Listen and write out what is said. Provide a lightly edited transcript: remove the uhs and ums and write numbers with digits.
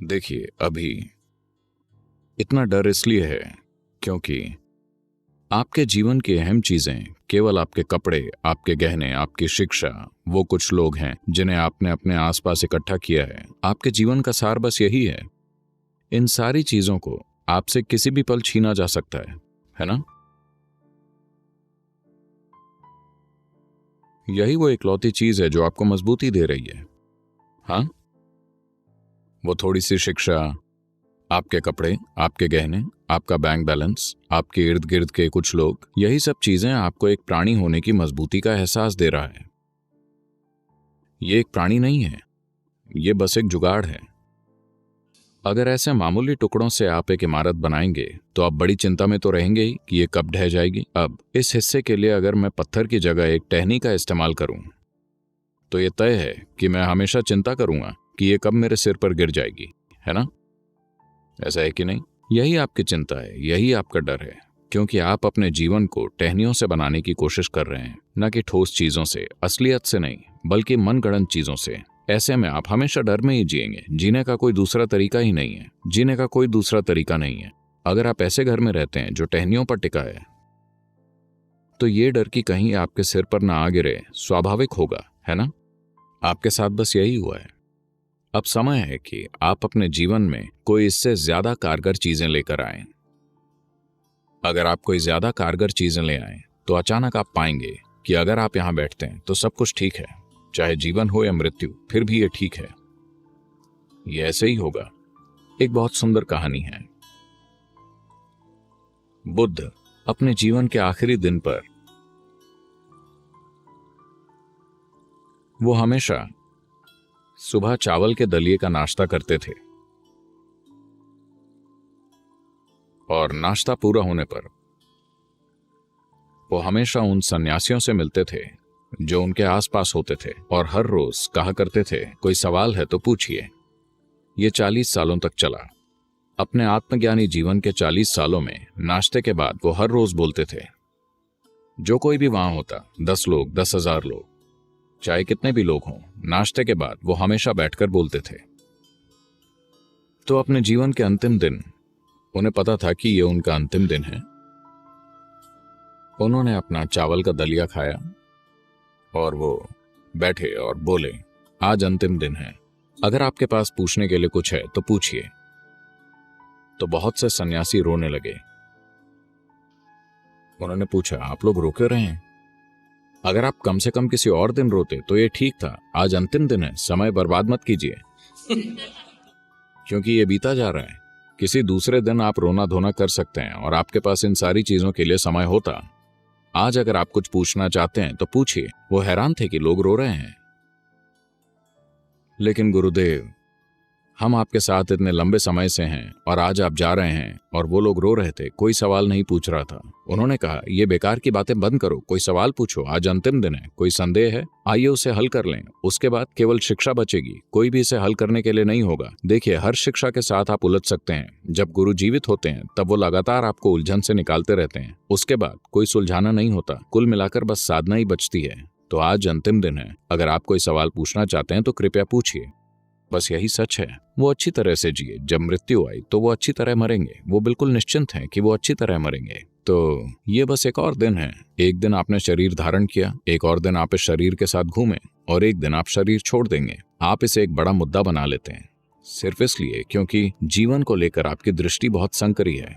देखिए, अभी इतना डर इसलिए है क्योंकि आपके जीवन की अहम चीजें केवल आपके कपड़े, आपके गहने, आपकी शिक्षा, वो कुछ लोग हैं जिन्हें आपने अपने आसपास इकट्ठा किया है। आपके जीवन का सार बस यही है। इन सारी चीजों को आपसे किसी भी पल छीना जा सकता है ना? यही वो इकलौती चीज है जो आपको मजबूती दे रही है। हाँ, वो थोड़ी सी शिक्षा, आपके कपड़े, आपके गहने, आपका बैंक बैलेंस, आपके इर्द गिर्द के कुछ लोग, यही सब चीजें आपको एक प्राणी होने की मजबूती का एहसास दे रहा है। ये एक प्राणी नहीं है, ये बस एक जुगाड़ है। अगर ऐसे मामूली टुकड़ों से आप एक इमारत बनाएंगे तो आप बड़ी चिंता में तो रहेंगे ही कि ये कब ढह जाएगी। अब इस हिस्से के लिए अगर मैं पत्थर की जगह एक टहनी का इस्तेमाल करूं तो ये तय है कि मैं हमेशा चिंता करूंगा कि ये कब मेरे सिर पर गिर जाएगी, है ना? ऐसा है कि नहीं? यही आपकी चिंता है, यही आपका डर है, क्योंकि आप अपने जीवन को टहनियों से बनाने की कोशिश कर रहे हैं, न कि ठोस चीजों से, असलियत से नहीं, बल्कि मनगढ़ंत चीजों से। ऐसे में आप हमेशा डर में ही जिएंगे। जीने का कोई दूसरा तरीका ही नहीं है। जीने का कोई दूसरा तरीका नहीं है। अगर आप ऐसे घर में रहते हैं जो टहनियों पर टिका है तो ये डर कि कहीं आपके सिर पर ना आ गिरे स्वाभाविक होगा, है ना? आपके साथ बस यही हुआ है। अब समय है कि आप अपने जीवन में कोई इससे ज्यादा कारगर चीजें लेकर आएं। अगर आप कोई ज्यादा कारगर चीजें ले आएं तो अचानक आप पाएंगे कि अगर आप यहां बैठते हैं तो सब कुछ ठीक है, चाहे जीवन हो या मृत्यु, फिर भी ये ठीक है। ये ऐसे ही होगा। एक बहुत सुंदर कहानी है। बुद्ध अपने जीवन के आखिरी दिन पर वो हमेशा सुबह चावल के दलिए का नाश्ता करते थे और नाश्ता पूरा होने पर वो हमेशा उन सन्यासियों से मिलते थे जो उनके आसपास होते थे और हर रोज कहा करते थे, कोई सवाल है तो पूछिए। ये 40 सालों तक चला। अपने आत्मज्ञानी जीवन के 40 सालों में नाश्ते के बाद वो हर रोज बोलते थे। जो कोई भी वहां होता, 10 लोग, 10,000 लोग, चाहे कितने भी लोग हों, नाश्ते के बाद वो हमेशा बैठकर बोलते थे। तो अपने जीवन के अंतिम दिन उन्हें पता था कि ये उनका अंतिम दिन है। उन्होंने अपना चावल का दलिया खाया और वो बैठे और बोले, आज अंतिम दिन है, अगर आपके पास पूछने के लिए कुछ है तो पूछिए। तो बहुत से सन्यासी रोने लगे। उन्होंने पूछा, आप लोग रो क्यों रहे हैं? अगर आप कम से कम किसी और दिन रोते तो ये ठीक था। आज अंतिम दिन है, समय बर्बाद मत कीजिए क्योंकि ये बीता जा रहा है। किसी दूसरे दिन आप रोना धोना कर सकते हैं और आपके पास इन सारी चीजों के लिए समय होता। आज अगर आप कुछ पूछना चाहते हैं तो पूछिए। वो हैरान थे कि लोग रो रहे हैं। लेकिन गुरुदेव, हम आपके साथ इतने लंबे समय से हैं और आज आप जा रहे हैं और वो लोग रो रहे थे, कोई सवाल नहीं पूछ रहा था। उन्होंने कहा, ये बेकार की बातें बंद करो, कोई सवाल पूछो। आज अंतिम दिन है, कोई संदेह है, आइए उसे हल कर लें। उसके बाद केवल शिक्षा बचेगी, कोई भी इसे हल करने के लिए नहीं होगा। देखिए, हर शिक्षा के साथ आप उलझ सकते हैं। जब गुरु जीवित होते हैं तब वो लगातार आपको उलझन से निकालते रहते हैं। उसके बाद कोई सुलझाना नहीं होता, कुल मिलाकर बस साधना ही बचती है। तो आज अंतिम दिन है, अगर आप कोई सवाल पूछना चाहते हैं तो कृपया पूछिए। बस यही सच है। वो अच्छी तरह से जिए। जब मृत्यु आई तो वो अच्छी तरह मरेंगे। वो बिल्कुल निश्चिंत हैं कि वो अच्छी तरह मरेंगे। तो ये बस एक और दिन है। एक दिन आपने शरीर धारण किया, एक और दिन आप इस शरीर के साथ घूमे और एक दिन आप शरीर छोड़ देंगे। आप इसे एक बड़ा मुद्दा बना लेते हैं सिर्फ इसलिए क्योंकि जीवन को लेकर आपकी दृष्टि बहुत संकरी है।